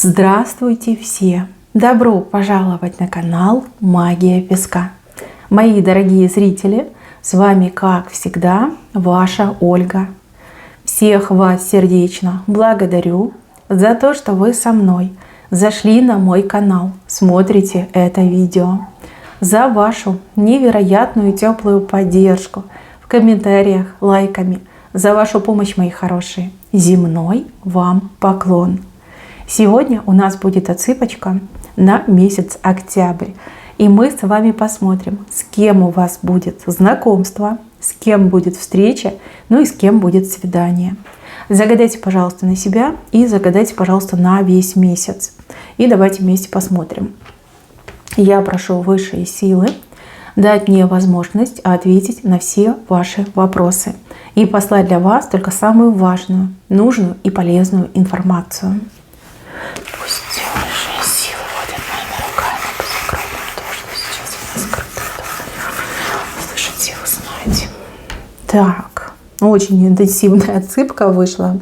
Здравствуйте все! Добро пожаловать на канал Магия Песка. Мои дорогие зрители, с вами, как всегда, ваша Ольга. Всех вас сердечно благодарю за то, что вы со мной зашли на мой канал, смотрите это видео, за вашу невероятную теплую поддержку в комментариях, лайками, за вашу помощь, мои хорошие. Земной вам поклон! Сегодня у нас будет отсыпочка на месяц октябрь. И мы с вами посмотрим, с кем у вас будет знакомство, с кем будет встреча, ну и с кем будет свидание. Загадайте, пожалуйста, на себя и загадайте, пожалуйста, на весь месяц. И давайте вместе посмотрим. Я прошу высшие силы дать мне возможность ответить на все ваши вопросы и послать для вас только самую важную, нужную и полезную информацию. Пусть высшие силы водят моими руками по закрытому то, что сейчас у нас скрыто. Слышать силы, знаете. Так, очень интенсивная отсыпка вышла.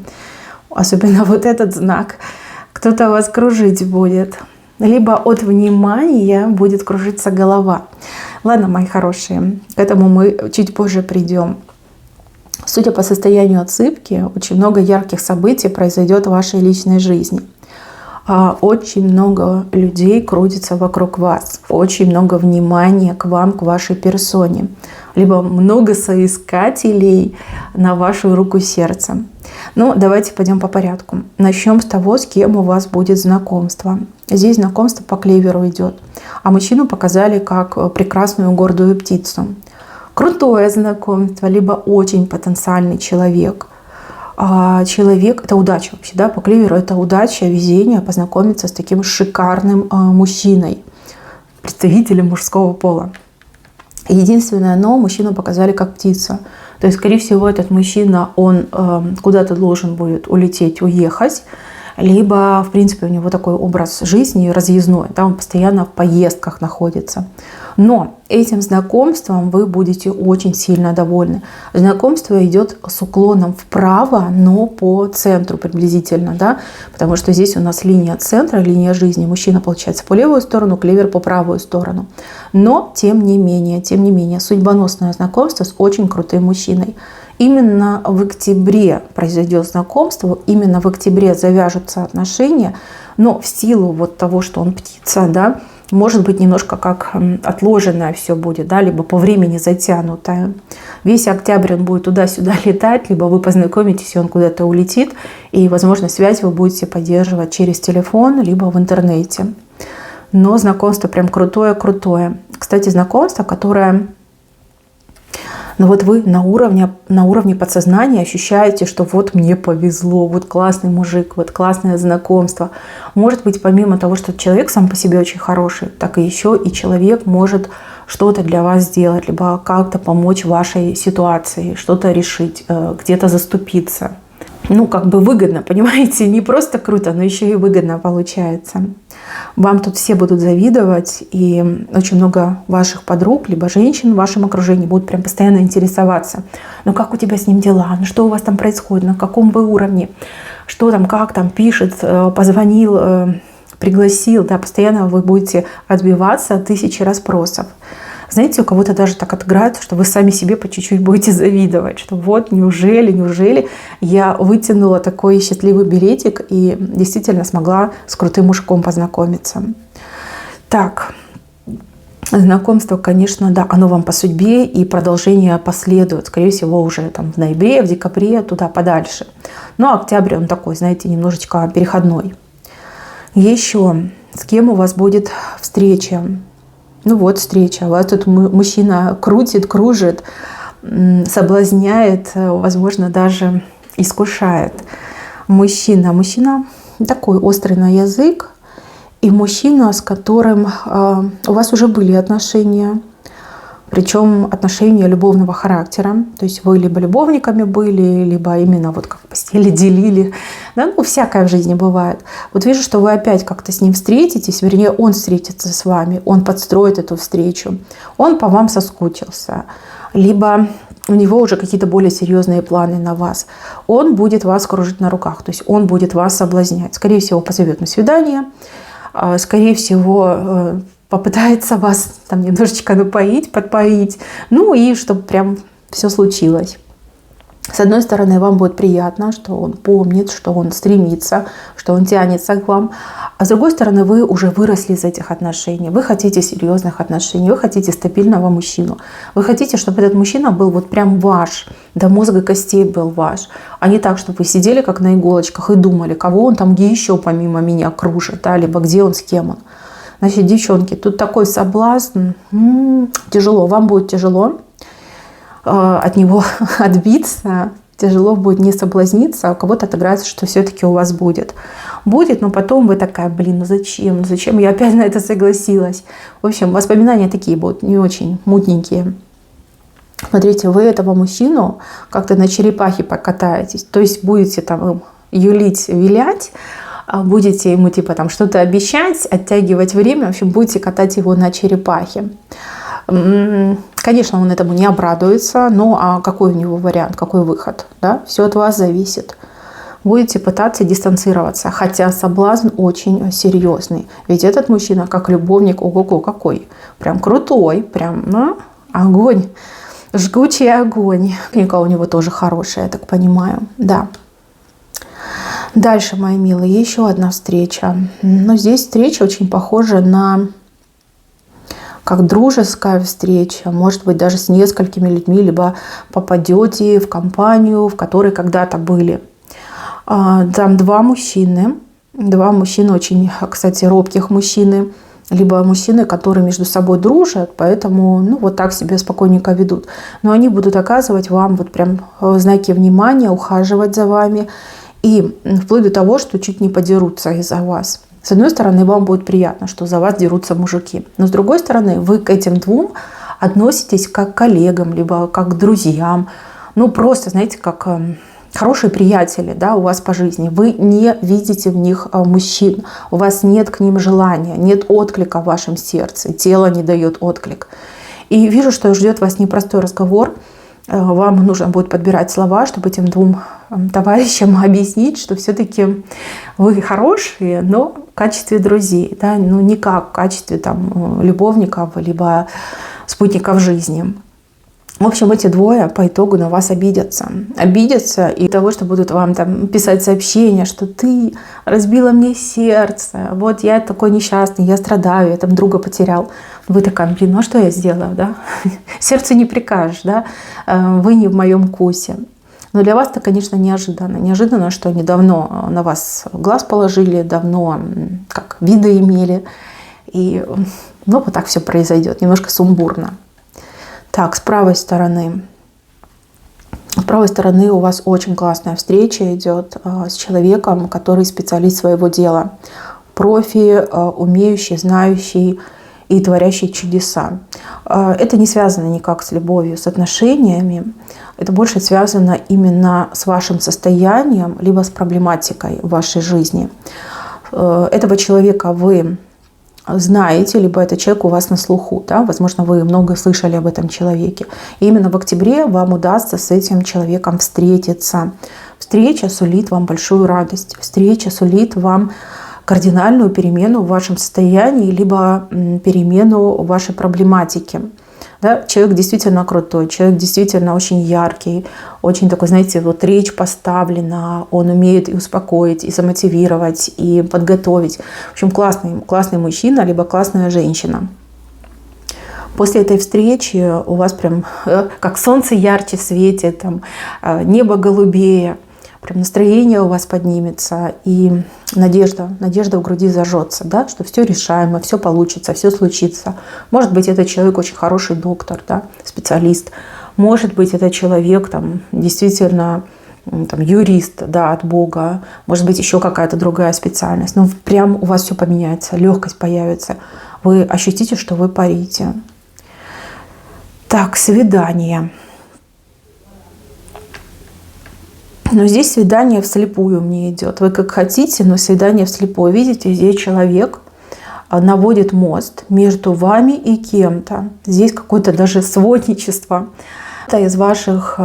Особенно вот этот знак. Кто-то вас кружить будет. Либо от внимания будет кружиться голова. Ладно, мои хорошие, к этому мы чуть позже придем. Судя по состоянию отсыпки, очень много ярких событий произойдет в вашей личной жизни. Очень много людей крутится вокруг вас. Очень много внимания к вам, к вашей персоне. Либо много соискателей на вашу руку сердца. Ну, давайте пойдем по порядку. Начнем с того, с кем у вас будет знакомство. Здесь знакомство по клеверу идет. А мужчину показали как прекрасную гордую птицу. Крутое знакомство, либо очень потенциальный человек. Человек — это удача вообще, да, по клеверу это удача, везение, познакомиться с таким шикарным мужчиной, представителем мужского пола. Единственное, но мужчину показали как птица. То есть, скорее всего, этот мужчина, он куда-то должен будет улететь, уехать, либо, в принципе, у него такой образ жизни разъездной, да, он постоянно в поездках находится. Но этим знакомством вы будете очень сильно довольны. Знакомство идет с уклоном вправо, но по центру приблизительно, да, потому что здесь у нас линия центра, линия жизни. Мужчина, получается, по левую сторону, клевер по правую сторону. Но, тем не менее, судьбоносное знакомство с очень крутым мужчиной. Именно в октябре произойдет знакомство, именно в октябре завяжутся отношения, но в силу вот того, что он птица, да, может быть немножко как отложенное все будет, да, либо по времени затянутое. Весь октябрь он будет туда-сюда летать, либо вы познакомитесь, и он куда-то улетит, и, возможно, связь вы будете поддерживать через телефон, либо в интернете. Но знакомство прям крутое-крутое. Кстати, знакомство, которое... Но вот вы на уровне подсознания ощущаете, что вот мне повезло, вот классный мужик, вот классное знакомство. Может быть, помимо того, что человек сам по себе очень хороший, так и еще и человек может что-то для вас сделать, либо как-то помочь вашей ситуации, что-то решить, где-то заступиться. Ну, как бы выгодно, понимаете? Не просто круто, но еще и выгодно получается. Вам тут все будут завидовать, и очень много ваших подруг, либо женщин в вашем окружении будут прям постоянно интересоваться. Ну, как у тебя с ним дела? Ну, что у вас там происходит? На каком вы уровне? Что там, как там пишет, позвонил, пригласил? Да, постоянно вы будете отбиваться от тысячи расспросов. Знаете, у кого-то даже так отыграют, что вы сами себе по чуть-чуть будете завидовать, что вот неужели я вытянула такой счастливый билетик и действительно смогла с крутым мужиком познакомиться. Так, знакомство, конечно, да, оно вам по судьбе, и продолжение последует, скорее всего, уже там в ноябре, в декабре, туда подальше. Но октябрь, он такой, знаете, немножечко переходной. Еще, с кем у вас будет встреча? Ну вот встреча. Вас тут мужчина крутит, кружит, соблазняет, возможно, даже искушает. Мужчина такой острый на язык. И мужчина, с которым у вас уже были отношения. Причем отношения любовного характера. То есть вы либо любовниками были, либо именно вот как в постели делили. Да, ну, всякое в жизни бывает. Вот вижу, что вы опять как-то с ним встретитесь, вернее, он встретится с вами, он подстроит эту встречу. Он по вам соскучился. Либо у него уже какие-то более серьезные планы на вас. Он будет вас кружить на руках, то есть он будет вас соблазнять. Скорее всего, позовет на свидание, скорее всего, попытается вас там немножечко напоить, подпоить, ну и чтобы прям все случилось. С одной стороны, вам будет приятно, что он помнит, что он стремится, что он тянется к вам. А с другой стороны, вы уже выросли из этих отношений. Вы хотите серьезных отношений, вы хотите стабильного мужчину. Вы хотите, чтобы этот мужчина был вот прям ваш, до мозга костей был ваш. А не так, чтобы вы сидели как на иголочках и думали, кого он там где еще помимо меня кружит, да, либо где он, с кем он. Значит, девчонки, тут такой соблазн. Тяжело, вам будет тяжело от него отбиться, тяжело будет не соблазниться, а у кого-то отыграется, что все-таки у вас будет. Будет, но потом вы такая, блин, ну зачем? Ну зачем я опять на это согласилась? В общем, воспоминания такие будут не очень мутненькие. Смотрите, вы этого мужчину как-то на черепахе покатаетесь, то есть будете там юлить, вилять, будете ему типа там что-то обещать, оттягивать время, в общем, будете катать его на черепахе. Конечно, он этому не обрадуется, но а какой у него вариант, какой выход? Да? Все от вас зависит. Будете пытаться дистанцироваться, хотя соблазн очень серьезный. Ведь этот мужчина, как любовник, ого-го, какой. Прям крутой, прям огонь, жгучий огонь. Техника у него тоже хорошая, я так понимаю. Да. Дальше, мои милые, еще одна встреча. Но здесь встреча очень похожа на как дружеская встреча, может быть, даже с несколькими людьми, либо попадете в компанию, в которой когда-то были. Там два мужчины очень, кстати, робких мужчины, либо мужчины, которые между собой дружат, поэтому вот так себя спокойненько ведут. Но они будут оказывать вам вот прям знаки внимания, ухаживать за вами, и вплоть до того, что чуть не подерутся из-за вас. С одной стороны, вам будет приятно, что за вас дерутся мужики. Но с другой стороны, вы к этим двум относитесь как к коллегам, либо как к друзьям. Просто, знаете, как хорошие приятели, да, у вас по жизни. Вы не видите в них мужчин. У вас нет к ним желания, нет отклика в вашем сердце. Тело не дает отклик. И вижу, что ждет вас непростой разговор. Вам нужно будет подбирать слова, чтобы этим двум товарищам объяснить, что все-таки вы хорошие, но в качестве друзей, да, не как в качестве там любовников либо спутников жизни. В общем, эти двое по итогу на вас обидятся. Обидятся и того, что будут вам там писать сообщения, что ты разбила мне сердце, вот я такой несчастный, я страдаю, я там друга потерял. Вы такая, блин, ну а что я сделала, да? Сердцу не прикажешь, да? Вы не в моем вкусе. Но для вас это, конечно, неожиданно. Неожиданно, что они давно на вас глаз положили, давно как виды имели. И вот так все произойдет, немножко сумбурно. Так, с правой стороны. С правой стороны у вас очень классная встреча идет с человеком, который специалист своего дела. Профи, умеющий, знающий и творящий чудеса. Это не связано никак с любовью, с отношениями. Это больше связано именно с вашим состоянием, либо с проблематикой в вашей жизни. Этого человека вы знаете, либо этот человек у вас на слуху, да? Возможно, вы много слышали об этом человеке. И именно в октябре вам удастся с этим человеком встретиться. Встреча сулит вам большую радость. Встреча сулит вам кардинальную перемену в вашем состоянии, либо перемену в вашей проблематике. Да? Человек действительно крутой, человек действительно очень яркий, очень такой, знаете, вот речь поставлена, он умеет и успокоить, и замотивировать, и подготовить. В общем, классный мужчина, либо классная женщина. После этой встречи у вас прям как солнце ярче светит, там, небо голубее, прям настроение у вас поднимется, и надежда в груди зажжется, да, что все решаемо, все получится, все случится. Может быть, этот человек очень хороший доктор, да, специалист. Может быть, этот человек там, действительно там, юрист, да, от Бога. Может быть, еще какая-то другая специальность. Но прям у вас все поменяется, легкость появится. Вы ощутите, что вы парите. Так, свидание. Но здесь свидание вслепую мне идет. Вы как хотите, но свидание вслепую. Видите, здесь человек наводит мост между вами и кем-то. Здесь какое-то даже сводничество. кто-то из ваших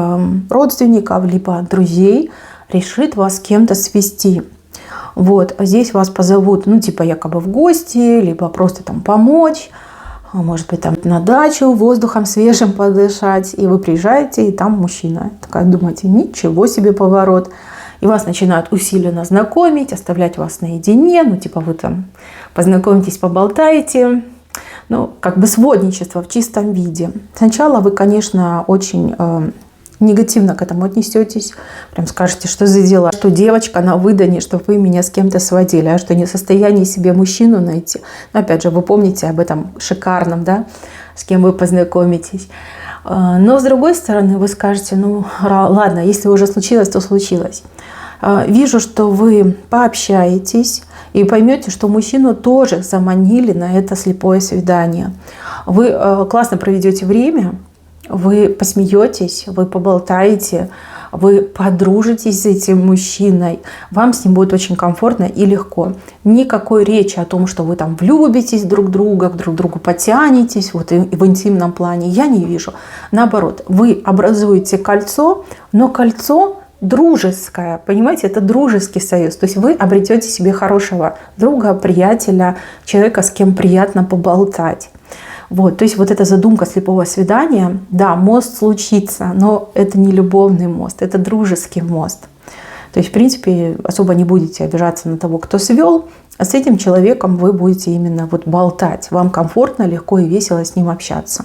родственников либо друзей решит вас с кем-то свести. Вот, здесь вас позовут, ну, типа якобы в гости, либо просто там помочь, может быть, там на дачу воздухом свежим подышать, и вы приезжаете, и там мужчина. Такая думаете, ничего себе поворот. И вас начинают усиленно знакомить, оставлять вас наедине, ну, типа вы там познакомитесь, поболтаете. Ну, как бы сводничество в чистом виде. Сначала вы, конечно, очень негативно к этому отнесетесь. Прям скажете, что за дела, что девочка на выдане, что вы меня с кем-то сводили, а что не в состоянии себе мужчину найти. Но опять же, вы помните об этом шикарном, да, с кем вы познакомитесь. Но с другой стороны, вы скажете, ну ладно, если уже случилось, то случилось. Вижу, что вы пообщаетесь и поймете, что мужчину тоже заманили на это слепое свидание. Вы классно проведете время, вы посмеетесь, вы поболтаете, вы подружитесь с этим мужчиной, вам с ним будет очень комфортно и легко. Никакой речи о том, что вы там влюбитесь друг в друга, к друг другу потянетесь, вот и в интимном плане, я не вижу. Наоборот, вы образуете кольцо, но кольцо дружеское, понимаете, это дружеский союз. То есть вы обретете себе хорошего друга, приятеля, человека, с кем приятно поболтать. Вот, то есть вот эта задумка слепого свидания, да, мост случится, но это не любовный мост, это дружеский мост. То есть, в принципе, особо не будете обижаться на того, кто свел, а с этим человеком вы будете именно вот болтать. Вам комфортно, легко и весело с ним общаться.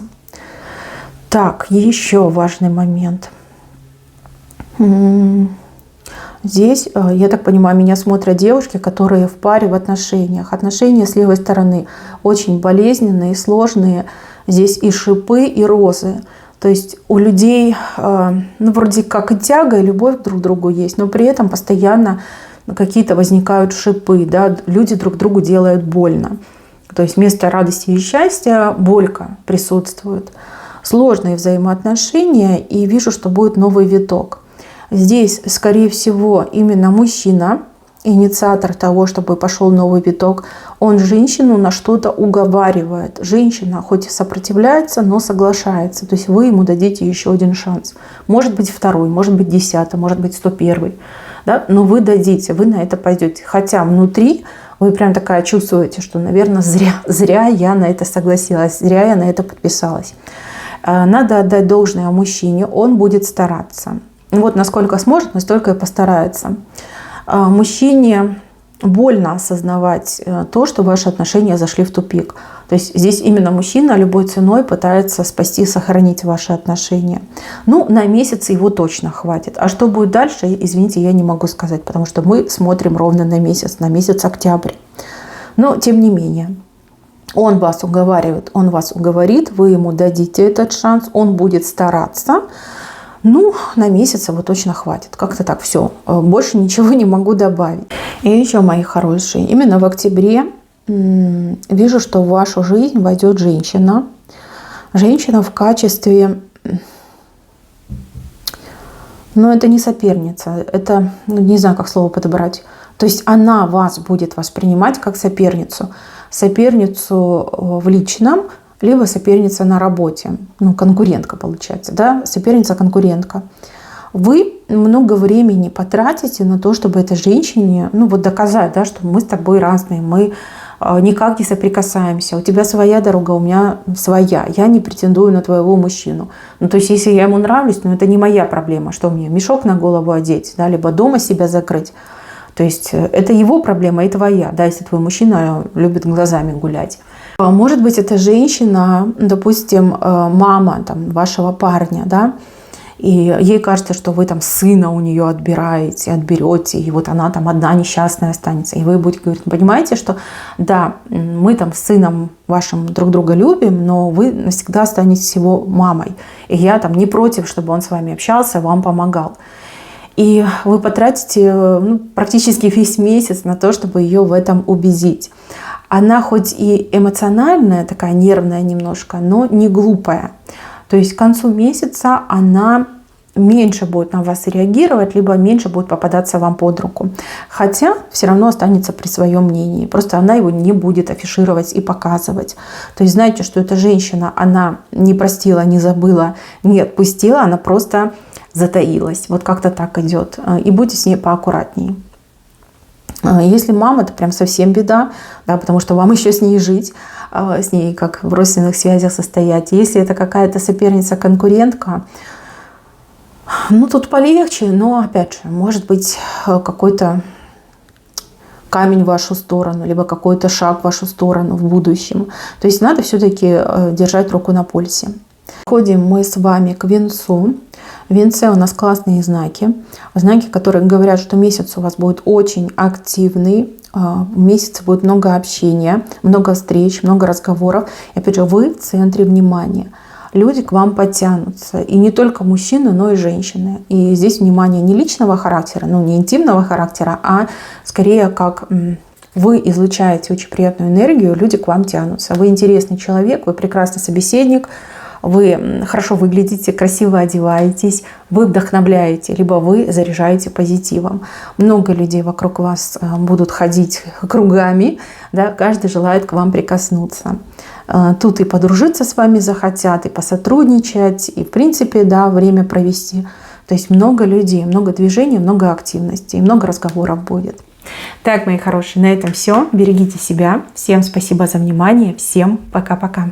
Так, еще важный момент. Здесь, я так понимаю, меня смотрят девушки, которые в паре в отношениях. Отношения с левой стороны очень болезненные, сложные. Здесь и шипы, и розы. То есть у людей, ну, вроде как и тяга, и любовь друг к другу есть, но при этом постоянно какие-то возникают шипы, да? Люди друг другу делают больно. То есть вместо радости и счастья болька присутствует. Сложные взаимоотношения, и вижу, что будет новый виток. Здесь, скорее всего, именно мужчина, инициатор того, чтобы пошел новый виток, он женщину на что-то уговаривает. Женщина хоть и сопротивляется, но соглашается. То есть вы ему дадите еще один шанс. Может быть, второй, может быть, 10, может быть, 101. Да? Но вы дадите, вы на это пойдете. Хотя внутри вы прям такая чувствуете, что, наверное, зря я на это согласилась, зря я на это подписалась. Надо отдать должное мужчине, он будет стараться. Вот насколько сможет, настолько и постарается. Мужчине больно осознавать то, что ваши отношения зашли в тупик. То есть здесь именно мужчина любой ценой пытается спасти, сохранить ваши отношения. Ну, на месяц его точно хватит. А что будет дальше, извините, я не могу сказать, потому что мы смотрим ровно на месяц октябрь. Но тем не менее, он вас уговаривает, он вас уговорит, вы ему дадите этот шанс, он будет стараться. Ну, на месяц его точно хватит. Как-то так, все. Больше ничего не могу добавить. И еще, мои хорошие, именно в октябре вижу, что в вашу жизнь войдет женщина. Женщина в качестве... Но это не соперница. Это, ну, не знаю, как слово подобрать. То есть она вас будет воспринимать как соперницу. Соперницу в личном, либо соперница на работе, ну, конкурентка получается, да, соперница-конкурентка. Вы много времени потратите на то, чтобы этой женщине, ну, вот доказать, да, что мы с тобой разные, мы никак не соприкасаемся, у тебя своя дорога, у меня своя, я не претендую на твоего мужчину. Ну, то есть, если я ему нравлюсь, ну, это не моя проблема, что мне, мешок на голову одеть, да, либо дома себя закрыть. То есть, это его проблема и твоя, да, если твой мужчина любит глазами гулять. Может быть, это женщина, допустим, мама там, вашего парня, да, и ей кажется, что вы там сына у нее отберете, и вот она там одна несчастная останется. И вы будете говорить, понимаете, что да, мы там с сыном вашим друг друга любим, но вы навсегда останетесь его мамой. И я там не против, чтобы он с вами общался, вам помогал. И вы потратите, ну, практически весь месяц на то, чтобы ее в этом убедить. Она хоть и эмоциональная, такая нервная немножко, но не глупая. То есть к концу месяца она меньше будет на вас реагировать, либо меньше будет попадаться вам под руку. Хотя все равно останется при своем мнении. Просто она его не будет афишировать и показывать. То есть знаете, что эта женщина, она не простила, не забыла, не отпустила, она просто затаилась. Вот как-то так идет. И будьте с ней поаккуратнее. Если мама, это прям совсем беда, да, потому что вам еще с ней жить, с ней как в родственных связях состоять. Если это какая-то соперница, конкурентка, ну, тут полегче, но, опять же, может быть какой-то камень в вашу сторону, либо какой-то шаг в вашу сторону в будущем. То есть надо все-таки держать руку на пульсе. Ходим мы с вами к Венцу. В Венце у нас классные знаки. Знаки, которые говорят, что месяц у вас будет очень активный. В месяце будет много общения, много встреч, много разговоров. И опять же, вы в центре внимания. Люди к вам подтянутся. И не только мужчины, но и женщины. И здесь внимание не личного характера, ну не интимного характера, а скорее как вы излучаете очень приятную энергию, люди к вам тянутся. Вы интересный человек, вы прекрасный собеседник, вы хорошо выглядите, красиво одеваетесь, вы вдохновляете, либо вы заряжаете позитивом. Много людей вокруг вас будут ходить кругами, да, каждый желает к вам прикоснуться. Тут и подружиться с вами захотят, и посотрудничать, и в принципе, да, время провести. То есть много людей, много движений, много активности, и много разговоров будет. Так, мои хорошие, на этом все. Берегите себя. Всем спасибо за внимание. Всем пока-пока.